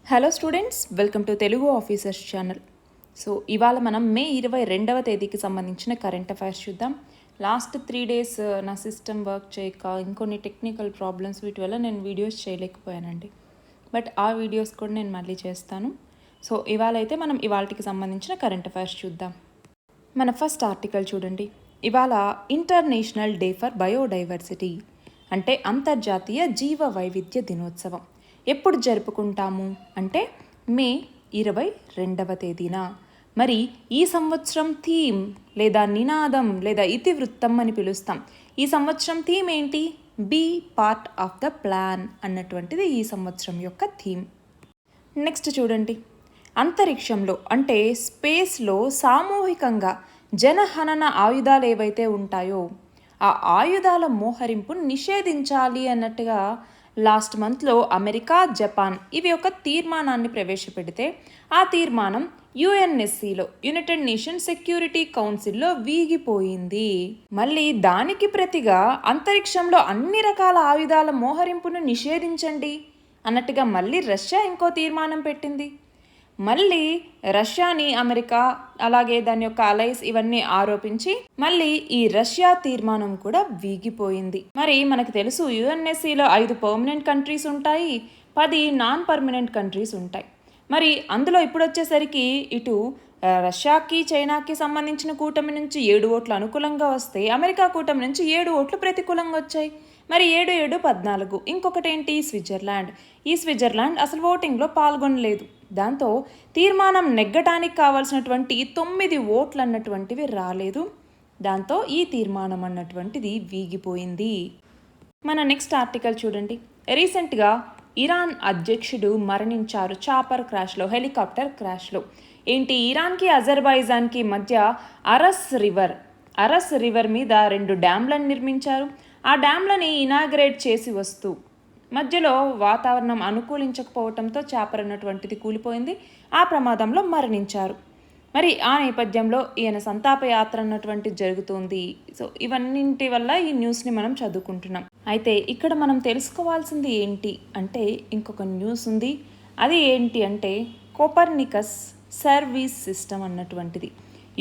Hello students, welcome to Telugu officers channel. So ఇవాళ మనం మే 22వ తేదీకి సంబంధించిన కరెంట్ అఫైర్స్ చూద్దాం. లాస్ట్ 3 డేస్ నా సిస్టమ్ వర్క్ చేయక ఇంకొన్ని టెక్నికల్ ప్రాబ్లమ్స్ వీటి వల్ల నేను వీడియోస్ చేయలేకపోయానండి. బట్ ఆ వీడియోస్ కూడా నేను మళ్ళీ చేస్తాను. సో ఇవాళ అయితే మనం ఇవాళకి సంబంధించిన కరెంట్ అఫైర్స్ చూద్దాం. మన ఫస్ట్ ఆర్టికల్ చూడండి. ఇవాళ ఇంటర్నేషనల్ డే ఫర్ బయోడైవర్సిటీ అంటే అంతర్జాతీయ జీవ వైవిధ్య దినోత్సవం. ఎప్పుడు జరుపుకుంటాము అంటే మే 22వ తేదీన. మరి ఈ సంవత్సరం థీమ్ లేదా నినాదం లేదా ఇతివృత్తం అని పిలుస్తాం. ఈ సంవత్సరం థీమ్ ఏంటి? Be part of the plan అన్నటువంటిది ఈ సంవత్సరం యొక్క థీమ్. నెక్స్ట్ చూడండి. అంతరిక్షంలో అంటే స్పేస్లో సామూహికంగా జనహనన ఆయుధాలు ఏవైతే ఉంటాయో ఆ ఆయుధాల మోహరింపును నిషేధించాలి అన్నట్టుగా లాస్ట్ మంత్లో అమెరికా, జపాన్ ఇవి ఒక తీర్మానాన్ని ప్రవేశపెడితే ఆ తీర్మానం యుఎన్ఎస్సిలో యునైటెడ్ నేషన్ సెక్యూరిటీ కౌన్సిల్లో వీగిపోయింది. మళ్ళీ దానికి ప్రతిగా అంతరిక్షంలో అన్ని రకాల ఆయుధాల మోహరింపును నిషేధించండి అన్నట్టుగా మళ్ళీ రష్యా ఇంకో తీర్మానం పెట్టింది. మళ్ళీ రష్యాని అమెరికా అలాగే దాని యొక్క అలైస్ ఇవన్నీ ఆరోపించి మళ్ళీ ఈ రష్యా తీర్మానం కూడా వీగిపోయింది. మరి మనకు తెలుసు యుఎన్ఎస్సిలో 5 పర్మనెంట్ కంట్రీస్ ఉంటాయి, 10 నాన్ పర్మనెంట్ కంట్రీస్ ఉంటాయి. మరి అందులో ఇప్పుడు వచ్చేసరికి ఇటు రష్యాకి చైనాకి సంబంధించిన కూటమి నుంచి 7 ఓట్లు అనుకూలంగా వస్తే అమెరికా కూటమి నుంచి 7 ఓట్లు ప్రతికూలంగా వచ్చాయి. మరి 7, 14 ఇంకొకటి ఏంటి? స్విట్జర్లాండ్. ఈ స్విట్జర్లాండ్ అసలు ఓటింగ్లో పాల్గొనలేదు. దాంతో తీర్మానం నెగ్గటానికి కావాల్సినటువంటి 9 ఓట్లు అన్నటువంటివి రాలేదు. దాంతో ఈ తీర్మానం అన్నటువంటిది వీగిపోయింది. మన నెక్స్ట్ ఆర్టికల్ చూడండి. రీసెంట్గా ఇరాన్ అధ్యక్షుడు మరణించారు చాపర్ క్రాష్లో, హెలికాప్టర్ క్రాష్లో. ఏంటి? ఇరాన్కి అజర్బైజాన్కి మధ్య అరస్ రివర్ మీద 2 డ్యామ్లను నిర్మించారు. ఆ డ్యామ్లని ఇనాగ్రేట్ చేసి వస్తూ మధ్యలో వాతావరణం అనుకూలించకపోవడంతో చాపర్ అన్నటువంటిది కూలిపోయింది. ఆ ప్రమాదంలో మరణించారు. మరి ఆ నేపథ్యంలో ఈయన సంతాప యాత్ర అన్నటువంటిది జరుగుతుంది. సో ఇవన్నింటి వల్ల ఈ న్యూస్ని మనం చదువుకుంటున్నాం. అయితే ఇక్కడ మనం తెలుసుకోవాల్సింది ఏంటి అంటే ఇంకొక న్యూస్ ఉంది. అది ఏంటి అంటే కోపర్నికస్ సర్వీస్ సిస్టమ్ అన్నటువంటిది.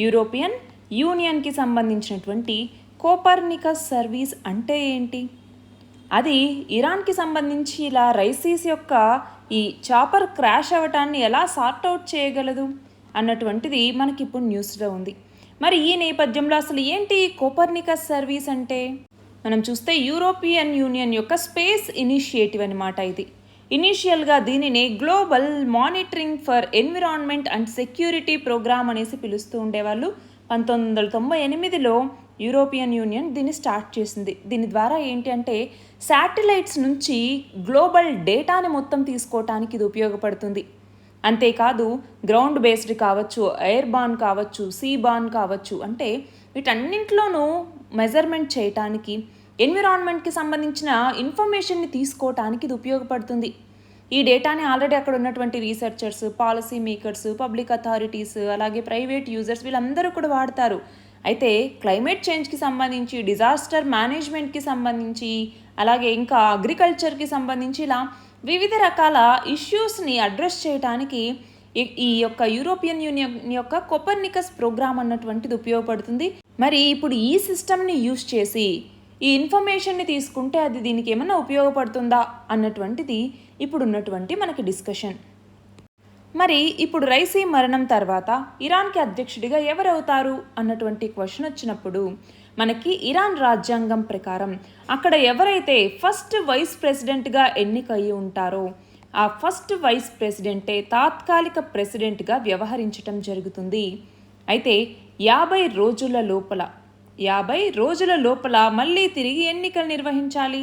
యూరోపియన్ యూనియన్కి సంబంధించినటువంటి కోపర్నికస్ సర్వీస్ అంటే ఏంటి? అది ఇరాన్కి సంబంధించి ఇలా రైసీస్ యొక్క ఈ చాపర్ క్రాష్ అవ్వటాన్ని ఎలా సార్ట్అవుట్ చేయగలదు అన్నటువంటిది మనకి ఇప్పుడు న్యూస్లో ఉంది. మరి ఈ నేపథ్యంలో అసలు ఏంటి కోపర్నికస్ సర్వీస్ అంటే? మనం చూస్తే యూరోపియన్ యూనియన్ యొక్క స్పేస్ ఇనిషియేటివ్ అనమాట ఇది. ఇనీషియల్గా దీనిని global monitoring for environment and security programme అనేసి పిలుస్తూ ఉండేవాళ్ళు. 1998లో యూరోపియన్ యూనియన్ దీన్ని స్టార్ట్ చేసింది. దీని ద్వారా ఏంటి అంటే శాటిలైట్స్ నుంచి గ్లోబల్ డేటాని మొత్తం తీసుకోవటానికి ఇది ఉపయోగపడుతుంది. అంతేకాదు గ్రౌండ్ బేస్డ్ కావచ్చు, ఎయిర్ బాన్ కావచ్చు, సీ బాన్ కావచ్చు, అంటే వీటన్నింటిలోనూ మెజర్మెంట్ చేయటానికి ఎన్విరాన్మెంట్కి సంబంధించిన ఇన్ఫర్మేషన్ని తీసుకోవటానికి ఇది ఉపయోగపడుతుంది. ఈ డేటాని ఆల్రెడీ అక్కడ ఉన్నటువంటి researchers, policy makers, public authorities అలాగే ప్రైవేట్ యూజర్స్ వీళ్ళందరూ కూడా వాడతారు. అయితే క్లైమేట్ చేంజ్కి సంబంధించి, డిజాస్టర్ మేనేజ్మెంట్కి సంబంధించి అలాగే ఇంకా అగ్రికల్చర్కి సంబంధించి ఇలా వివిధ రకాల ఇష్యూస్ని అడ్రస్ చేయడానికి ఈ యొక్క యూరోపియన్ యూనియన్ యొక్క కోపర్నికస్ ప్రోగ్రామ్ అన్నటువంటిది ఉపయోగపడుతుంది. మరి ఇప్పుడు ఈ సిస్టమ్ని యూజ్ చేసి ఈ ఇన్ఫర్మేషన్ని తీసుకుంటే అది దీనికి ఏమైనా ఉపయోగపడుతుందా అన్నటువంటిది ఇప్పుడు ఉన్నటువంటి మనకి డిస్కషన్. మరి ఇప్పుడు రైసీ మరణం తర్వాత ఇరాన్కి అధ్యక్షుడిగా ఎవరవుతారు అన్నటువంటి క్వశ్చన్ వచ్చినప్పుడు మనకి ఇరాన్ రాజ్యాంగం ప్రకారం అక్కడ ఎవరైతే ఫస్ట్ వైస్ ప్రెసిడెంట్గా ఎన్నికయ్యి ఉంటారో ఆ ఫస్ట్ వైస్ ప్రెసిడెంటే తాత్కాలిక ప్రెసిడెంట్గా వ్యవహరించటం జరుగుతుంది. అయితే 50 రోజుల లోపల మళ్ళీ తిరిగి ఎన్నికలు నిర్వహించాలి.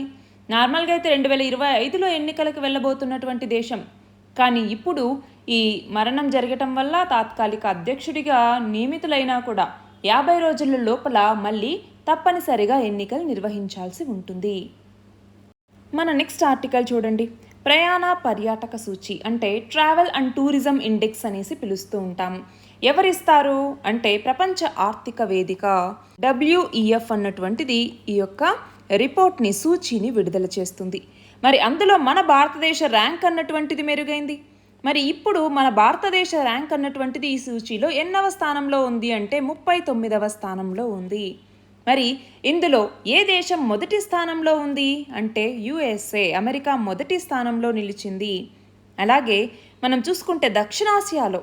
నార్మల్గా అయితే 2025లో ఎన్నికలకు వెళ్ళబోతున్నటువంటి దేశం. కానీ ఇప్పుడు ఈ మరణం జరగటం వల్ల తాత్కాలిక అధ్యక్షుడిగా నియమితులైనా కూడా 50 రోజుల లోపల మళ్ళీ తప్పనిసరిగా ఎన్నికలు నిర్వహించాల్సి ఉంటుంది. మన నెక్స్ట్ ఆర్టికల్ చూడండి. ప్రయాణ పర్యాటక సూచి అంటే ట్రావెల్ అండ్ టూరిజం ఇండెక్స్ అనేసి పిలుస్తూ ఉంటాం. ఎవరిస్తారు అంటే ప్రపంచ ఆర్థిక వేదిక WEF అన్నటువంటిది ఈ యొక్క రిపోర్ట్ని సూచీని విడుదల చేస్తుంది. మరి అందులో మన భారతదేశ ర్యాంక్ అన్నటువంటిది మెరుగైంది. మరి ఇప్పుడు మన భారతదేశ ర్యాంక్ అన్నటువంటిది ఈ సూచీలో ఎన్నవ స్థానంలో ఉంది అంటే 39వ స్థానంలో ఉంది. మరి ఇందులో ఏ దేశం మొదటి స్థానంలో ఉంది అంటే యుఎస్ఏ, అమెరికా మొదటి స్థానంలో నిలిచింది. అలాగే మనం చూసుకుంటే దక్షిణాసియాలో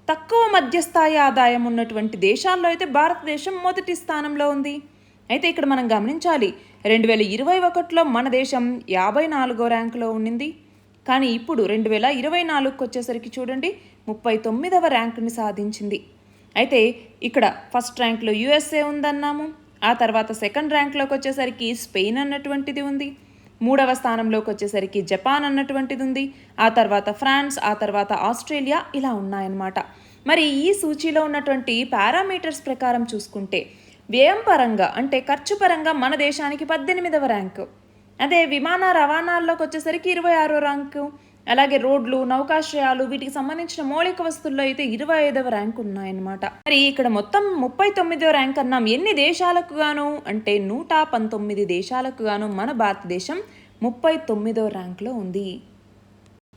తక్కువ మధ్యస్థాయి ఆదాయం ఉన్నటువంటి దేశాల్లో అయితే భారతదేశం మొదటి స్థానంలో ఉంది. అయితే ఇక్కడ మనం గమనించాలి, 2021లో మన దేశం 54వ ర్యాంకులో ఉండింది. కానీ ఇప్పుడు 2024కి వచ్చేసరికి చూడండి 39వ ర్యాంకుని సాధించింది. అయితే ఇక్కడ ఫస్ట్ ర్యాంక్లో యుఎస్ఏ ఉందన్నాము, ఆ తర్వాత సెకండ్ ర్యాంక్లోకి వచ్చేసరికి స్పెయిన్ అన్నటువంటిది ఉంది, మూడవ స్థానంలోకి వచ్చేసరికి జపాన్ అన్నటువంటిది ఉంది, ఆ తర్వాత ఫ్రాన్స్, ఆ తర్వాత ఆస్ట్రేలియా, ఇలా ఉన్నాయన్నమాట. మరి ఈ సూచీలో ఉన్నటువంటి పారామీటర్స్ ప్రకారం చూసుకుంటే వ్యయం పరంగా అంటే ఖర్చు పరంగా మన దేశానికి 18వ ర్యాంకు, అదే విమాన రవాణాల్లోకి వచ్చేసరికి 26వ ర్యాంకు, అలాగే రోడ్లు, నౌకాశ్రయాలు, వీటికి సంబంధించిన మౌలిక వస్తువుల్లో అయితే 25వ ర్యాంకు ఉన్నాయన్నమాట. మరి ఇక్కడ మొత్తం 39వ ర్యాంక్ అన్నాం. ఎన్ని దేశాలకు గాను అంటే 119 దేశాలకు గాను మన భారతదేశం 39వ ర్యాంక్లో ఉంది.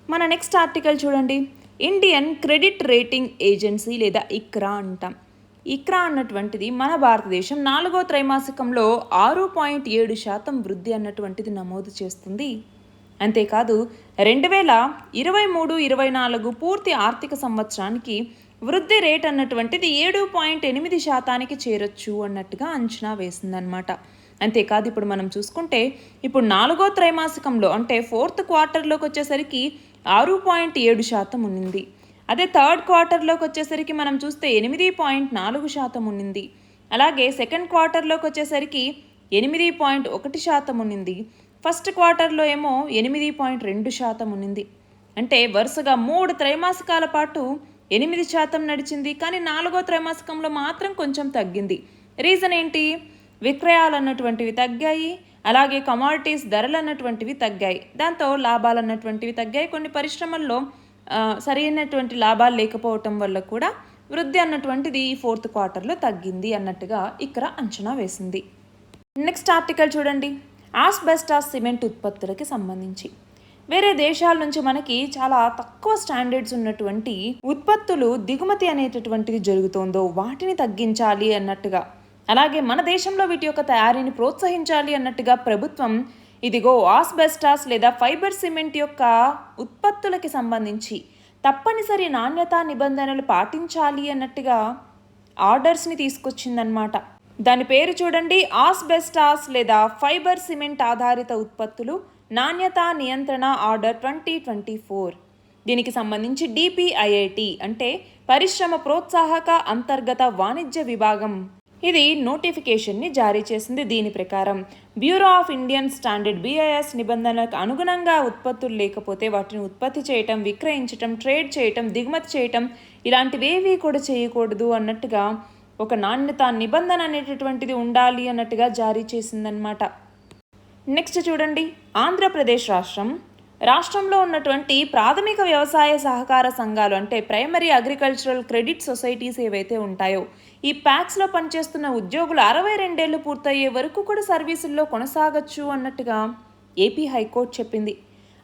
మన నెక్స్ట్ ఆర్టికల్ చూడండి, ఇండియన్ క్రెడిట్ రేటింగ్ ఏజెన్సీ లేదా ఇక్రా అంటాం. ఇక్రా అన్నటువంటిది మన భారతదేశం 4వ త్రైమాసికంలో 6.7% వృద్ధి అన్నటువంటిది నమోదు చేస్తుంది. అంతేకాదు 2023-24 పూర్తి ఆర్థిక సంవత్సరానికి వృద్ధి రేట్ అన్నటువంటిది 7.8%కి చేరొచ్చు అన్నట్టుగా అంచనా వేసిందనమాట. అంతేకాదు ఇప్పుడు మనం చూసుకుంటే ఇప్పుడు 4వ త్రైమాసికంలో అంటే 4th క్వార్టర్లోకి వచ్చేసరికి 6.7% ఉన్నింది. అదే థర్డ్ క్వార్టర్లోకి వచ్చేసరికి మనం చూస్తే 8.4% ఉన్నింది. అలాగే సెకండ్ క్వార్టర్లోకి వచ్చేసరికి 8.1% ఉన్నింది. ఫస్ట్ క్వార్టర్లో ఏమో 8.2% ఉన్నింది. అంటే వరుసగా 3 త్రైమాసికాల పాటు 8% నడిచింది. కానీ 4వ త్రైమాసికంలో మాత్రం కొంచెం తగ్గింది. రీజన్ ఏంటి? విక్రయాలు అన్నటువంటివి తగ్గాయి, అలాగే కమాడిటీస్ ధరలు అన్నటువంటివి తగ్గాయి, దాంతో లాభాలు అన్నటువంటివి తగ్గాయి. కొన్ని పరిశ్రమల్లో సరైనటువంటి లాభాలు లేకపోవటం వల్ల కూడా వృద్ధి అన్నటువంటిది ఈ 4th క్వార్టర్లో తగ్గింది అన్నట్టుగా ఇక్కడ అంచనా వేసింది. నెక్స్ట్ ఆర్టికల్ చూడండి, ఆస్బెస్టాస్ సిమెంట్ ఉత్పత్తులకి సంబంధించి వేరే దేశాల నుంచి మనకి చాలా తక్కువ స్టాండర్డ్స్ ఉన్నటువంటి ఉత్పత్తులు దిగుమతి అనేటటువంటిది జరుగుతోందో వాటిని తగ్గించాలి అన్నట్టుగా, అలాగే మన దేశంలో వీటి యొక్క తయారీని ప్రోత్సహించాలి అన్నట్టుగా ప్రభుత్వం ఇదిగో ఆస్బెస్టాస్ లేదా ఫైబర్ సిమెంట్ యొక్క ఉత్పత్తులకి సంబంధించి తప్పనిసరి నాణ్యతా నిబంధనలు పాటించాలి అన్నట్టుగా ఆర్డర్స్ని తీసుకొచ్చిందనమాట. దాని పేరు చూడండి, ఆస్బెస్టాస్ లేదా ఫైబర్ సిమెంట్ ఆధారిత ఉత్పత్తులు నాణ్యతా నియంత్రణ ఆర్డర్ 2024. దీనికి సంబంధించి డిపిఐఐటి అంటే పరిశ్రమ ప్రోత్సాహక అంతర్గత వాణిజ్య విభాగం ఇది నోటిఫికేషన్ని జారీ చేసింది. దీని ప్రకారం bureau of Indian standard BIS నిబంధనలకు అనుగుణంగా ఉత్పత్తులు లేకపోతే వాటిని ఉత్పత్తి చేయటం, విక్రయించటం, ట్రేడ్ చేయటం, దిగుమతి చేయటం ఇలాంటివేవీ కూడా చేయకూడదు అన్నట్టుగా ఒక నాణ్యత నిబంధన అనేటటువంటిది ఉండాలి అన్నట్టుగా జారీ చేసిందనమాట. నెక్స్ట్ చూడండి, ఆంధ్రప్రదేశ్ రాష్ట్రంలో ఉన్నటువంటి ప్రాథమిక వ్యవసాయ సహకార సంఘాలు అంటే ప్రైమరీ అగ్రికల్చరల్ క్రెడిట్ సొసైటీస్ ఏవైతే ఉంటాయో ఈ ప్యాక్స్లో పనిచేస్తున్న ఉద్యోగులు 62 ఏళ్ళు పూర్తయ్యే వరకు కూడా సర్వీసుల్లో కొనసాగచ్చు అన్నట్టుగా ఏపీ హైకోర్టు చెప్పింది.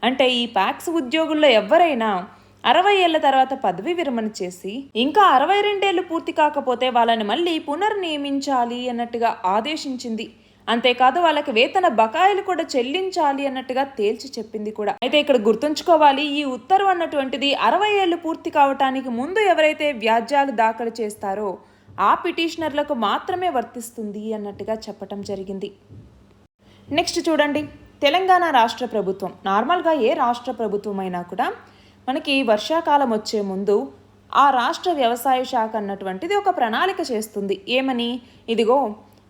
అంటే ఈ ప్యాక్స్ ఉద్యోగుల్లో ఎవరైనా 60 ఏళ్ల తర్వాత పదవి విరమణ చేసి ఇంకా 62 ఏళ్ళు పూర్తి కాకపోతే వాళ్ళని మళ్ళీ పునర్నియమించాలి అన్నట్టుగా ఆదేశించింది. అంతేకాదు వాళ్ళకి వేతన బకాయిలు కూడా చెల్లించాలి అన్నట్టుగా తేల్చి చెప్పింది కూడా. అయితే ఇక్కడ గుర్తుంచుకోవాలి, ఈ ఉత్తర్వు అన్నటువంటిది 60 ఏళ్ళు పూర్తి కావటానికి ముందు ఎవరైతే వ్యాజ్యాలు దాఖలు చేస్తారో ఆ పిటిషనర్లకు మాత్రమే వర్తిస్తుంది అన్నట్టుగా చెప్పటం జరిగింది. నెక్స్ట్ చూడండి, తెలంగాణ రాష్ట్ర ప్రభుత్వం నార్మల్గా ఏ రాష్ట్ర ప్రభుత్వం అయినా కూడా మనకి వర్షాకాలం వచ్చే ముందు ఆ రాష్ట్ర వ్యవసాయ శాఖ అన్నటువంటిది ఒక ప్రణాళిక చేస్తుంది. ఏమని? ఇదిగో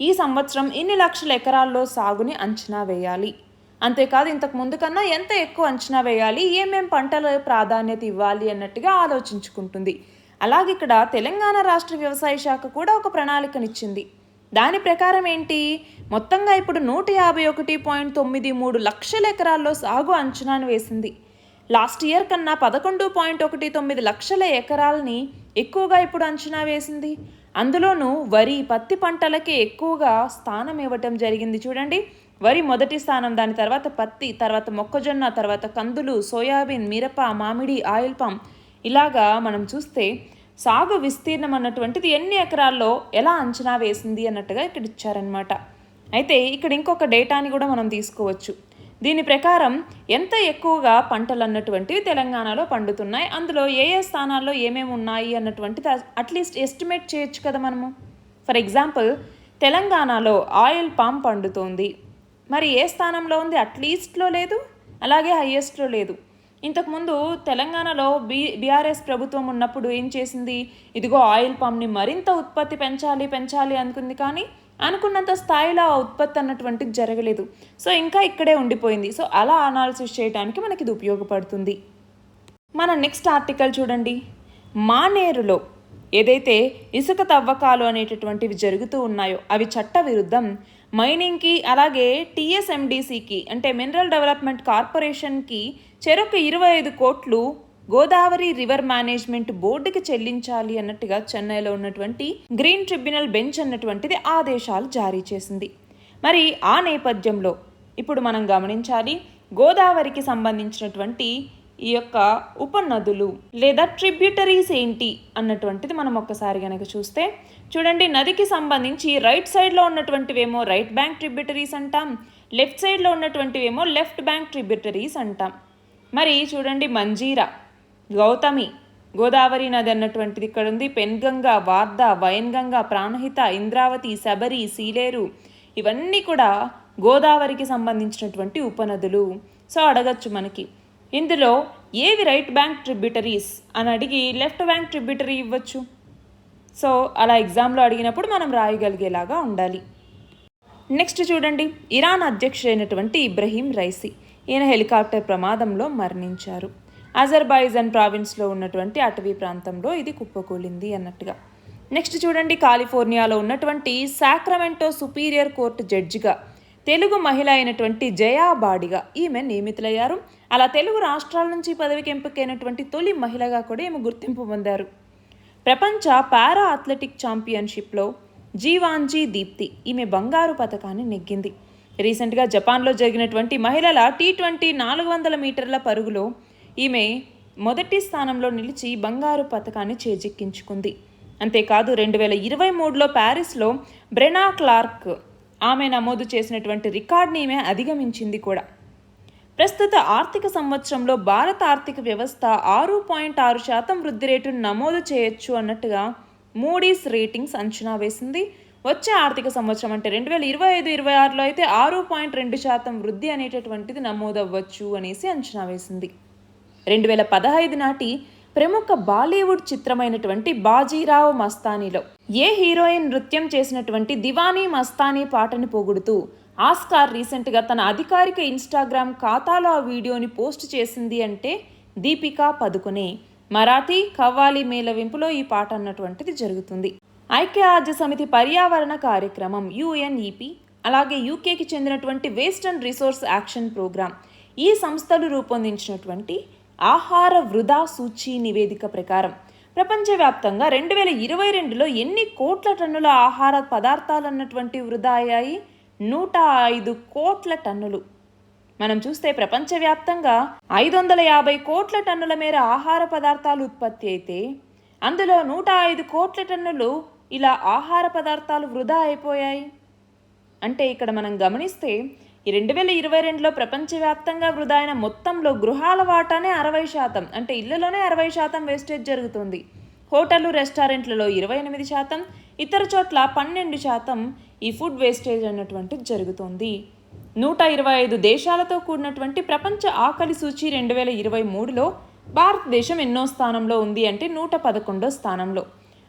ఈ సంవత్సరం ఇన్ని లక్షల ఎకరాల్లో సాగుని అంచనా వేయాలి, అంతేకాదు ఇంతకు ముందు కన్నా ఎంత ఎక్కువ అంచనా వేయాలి, ఏమేం పంటల ప్రాధాన్యత ఇవ్వాలి అన్నట్టుగా ఆలోచించుకుంటుంది. అలాగే ఇక్కడ తెలంగాణ రాష్ట్ర వ్యవసాయ శాఖ కూడా ఒక ప్రణాళికనిచ్చింది. దాని ప్రకారం ఏంటి, మొత్తంగా ఇప్పుడు 151.93 లక్షల ఎకరాల్లో సాగు అంచనాను వేసింది. లాస్ట్ ఇయర్ కన్నా 11.19 లక్షల ఎకరాలని ఎక్కువగా ఇప్పుడు అంచనా వేసింది. అందులోనూ వరి, పత్తి పంటలకి ఎక్కువగా స్థానం ఇవ్వటం జరిగింది. చూడండి, వరి మొదటి స్థానం, దాని తర్వాత పత్తి, తర్వాత మొక్కజొన్న, తర్వాత కందులు, సోయాబీన్, మిరప, మామిడి, ఆయిల్ పామ్. ఇలాగా మనం చూస్తే సాగు విస్తీర్ణం అన్నటువంటిది ఎన్ని ఎకరాల్లో ఎలా అంచనా వేసింది అన్నట్టుగా ఇక్కడ ఇచ్చారనమాట. అయితే ఇక్కడ ఇంకొక డేటాని కూడా మనం తీసుకోవచ్చు. దీని ప్రకారం ఎంత ఎక్కువగా పంటలు అన్నటువంటివి తెలంగాణలో పండుతున్నాయి, అందులో ఏ ఏ స్థానాల్లో ఏమేమి ఉన్నాయి అన్నటువంటిది అట్లీస్ట్ ఎస్టిమేట్ చేయొచ్చు కదా మనము. ఫర్ ఎగ్జాంపుల్, తెలంగాణలో ఆయిల్ పామ్ పండుతోంది. మరి ఏ స్థానంలో ఉంది? అట్లీస్ట్లో లేదు, అలాగే హయ్యెస్ట్లో లేదు. ఇంతకుముందు తెలంగాణలో బీఆర్ఎస్ ప్రభుత్వం ఉన్నప్పుడు ఏం చేసింది? ఇదిగో ఆయిల్ పామ్ని మరింత ఉత్పత్తి పెంచాలి అనుకుంది, కానీ అనుకున్నంత స్థాయిలో ఆ ఉత్పత్తి అన్నటువంటిది జరగలేదు. సో ఇంకా ఇక్కడే ఉండిపోయింది. సో అలా అనాలిసిస్ చేయడానికి మనకి ఇది ఉపయోగపడుతుంది. మన నెక్స్ట్ ఆర్టికల్ చూడండి. మానేరులో ఏదైతే ఇసుక తవ్వకాలు అనేటటువంటివి జరుగుతూ ఉన్నాయో అవి చట్ట విరుద్ధం. మైనింగ్కి అలాగే టీఎస్ఎండిసికి అంటే మినరల్ డెవలప్మెంట్ కార్పొరేషన్కి చెరకు 25 కోట్లు గోదావరి రివర్ మేనేజ్మెంట్ బోర్డుకి చెల్లించాలి అన్నట్టుగా చెన్నైలో ఉన్నటువంటి గ్రీన్ ట్రిబ్యునల్ బెంచ్ అన్నటువంటిది ఆదేశాలు జారీ చేసింది. మరి ఆ నేపథ్యంలో ఇప్పుడు మనం గమనించాలి, గోదావరికి సంబంధించినటువంటి ఈ యొక్క ఉపనదులు లేదా ట్రిబ్యూటరీస్ ఏంటి అన్నటువంటిది మనం ఒక్కసారి కనుక చూస్తే చూడండి. నదికి సంబంధించి రైట్ సైడ్లో ఉన్నటువంటివేమో రైట్ బ్యాంక్ ట్రిబ్యూటరీస్ అంటాం, లెఫ్ట్ సైడ్లో ఉన్నటువంటివేమో లెఫ్ట్ బ్యాంక్ ట్రిబ్యూటరీస్ అంటాం. మరి చూడండి, మంజీరా, గౌతమి, గోదావరి నది అన్నటువంటిది ఇక్కడ ఉంది. పెన్గంగ, వార్ధ, వైన్గంగ, ప్రాణహిత, ఇంద్రావతి, శబరి, సీలేరు ఇవన్నీ కూడా గోదావరికి సంబంధించినటువంటి ఉపనదులు. సో అడగచ్చు మనకి, ఇందులో ఏవి రైట్ బ్యాంక్ ట్రిబ్యూటరీస్ అని అడిగి లెఫ్ట్ బ్యాంక్ ట్రిబ్యూటరీ ఇవ్వచ్చు. సో అలా ఎగ్జామ్లో అడిగినప్పుడు మనం రాయగలిగేలాగా ఉండాలి. నెక్స్ట్ చూడండి, ఇరాన్ అధ్యక్షుడైనటువంటి ఇబ్రహీం రైసీ, ఈయన హెలికాప్టర్ ప్రమాదంలో మరణించారు. అజర్బైజాన్ ప్రావిన్స్లో ఉన్నటువంటి అటవీ ప్రాంతంలో ఇది కుప్పకూలింది అన్నట్టుగా. నెక్స్ట్ చూడండి, కాలిఫోర్నియాలో ఉన్నటువంటి సాక్రమెంటో సుపీరియర్ కోర్టు జడ్జిగా తెలుగు మహిళ అయినటువంటి జయా బాడిగా ఈమె నియమితులయ్యారు. అలా తెలుగు రాష్ట్రాల నుంచి పదవికి ఎంపికైనటువంటి తొలి మహిళగా కూడా ఈమె గుర్తింపు పొందారు. ప్రపంచ పారా అథ్లెటిక్ ఛాంపియన్షిప్లో జీవాంజీ దీప్తి ఈమె బంగారు పతకాన్ని నెగ్గింది. రీసెంట్గా జపాన్లో జరిగినటువంటి మహిళల T20 400 మీటర్ల పరుగులో ఈమె మొదటి స్థానంలో నిలిచి బంగారు పతకాన్ని చేజిక్కించుకుంది. అంతేకాదు 2023లో ప్యారిస్లో బ్రెనా క్లార్క్ ఆమె నమోదు చేసినటువంటి రికార్డ్ని ఈమె అధిగమించింది కూడా. ప్రస్తుత ఆర్థిక సంవత్సరంలో భారత ఆర్థిక వ్యవస్థ 6.6% వృద్ధి రేటును నమోదు చేయొచ్చు అన్నట్టుగా మూడీస్ రేటింగ్స్ అంచనా వేసింది. వచ్చే ఆర్థిక సంవత్సరం అంటే 2025-26లో అయితే 6.2% వృద్ధి అనేటటువంటిది నమోదవ్వచ్చు అనేసి అంచనా వేసింది. 2015 నాటి ప్రముఖ బాలీవుడ్ చిత్రమైనటువంటి బాజీరావ్ మస్తానీలో ఏ హీరోయిన్ నృత్యం చేసినటువంటి దివానీ మస్తానీ పాటని పొగుడుతూ ఆస్కార్ రీసెంట్గా తన అధికారిక ఇన్స్టాగ్రామ్ ఖాతాలో ఆ వీడియోని పోస్ట్ చేసింది అంటే దీపికా పదుకొనే. మరాఠీ కవ్వాలి మేళవింపులో ఈ పాట అన్నటువంటిది జరుగుతుంది. ఐక్యరాజ్య సమితి పర్యావరణ కార్యక్రమం UNEP అలాగే యూకేకి చెందినటువంటి waste and resource action programme ఈ సంస్థలు రూపొందించినటువంటి ఆహార వృధా సూచీ నివేదిక ప్రకారం ప్రపంచవ్యాప్తంగా 2022లో ఎన్ని కోట్ల టన్నుల ఆహార పదార్థాలు అన్నటువంటి వృధా అయ్యాయి? 105 కోట్ల టన్నులు. మనం చూస్తే ప్రపంచవ్యాప్తంగా 550 కోట్ల టన్నుల మేర ఆహార పదార్థాలు ఉత్పత్తి అయితే అందులో 105 కోట్ల టన్నులు ఇలా ఆహార పదార్థాలు వృధా అయిపోయాయి. అంటే ఇక్కడ మనం గమనిస్తే ఈ 2022లో ప్రపంచవ్యాప్తంగా వృధా అయిన మొత్తంలో గృహాల వాటానే 60%, అంటే ఇళ్లలోనే 60% వేస్టేజ్ జరుగుతుంది. హోటళ్ళు రెస్టారెంట్లలో 28%, ఇతర చోట్ల 12% ఈ ఫుడ్ వేస్టేజ్ అన్నటువంటిది జరుగుతుంది. 125 దేశాలతో కూడినటువంటి ప్రపంచ ఆకలి సూచి 2023లో భారతదేశం ఎన్నో స్థానంలో ఉంది అంటే 111వ స్థానంలో.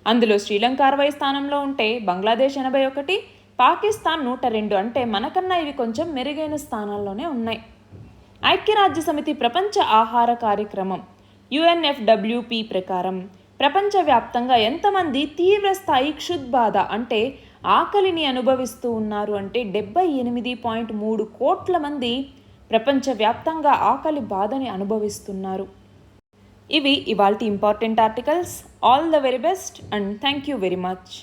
అందులో శ్రీలంక 60 స్థానంలో ఉంటే బంగ్లాదేశ్ 81, పాకిస్తాన్ 102, అంటే మనకన్నా ఇవి కొంచెం మెరుగైన స్థానాల్లోనే ఉన్నాయి. ఐక్యరాజ్య సమితి ప్రపంచ ఆహార కార్యక్రమం UNFWP ప్రకారం ప్రపంచవ్యాప్తంగా ఎంతమంది తీవ్ర స్థాయి క్షుద్బాధ అంటే ఆకలిని అనుభవిస్తూ ఉన్నారు అంటే 78.3 కోట్ల మంది ప్రపంచవ్యాప్తంగా ఆకలి బాధని అనుభవిస్తున్నారు. ఇవి ఇవాల్టి important articles. All the very best and thank you very much.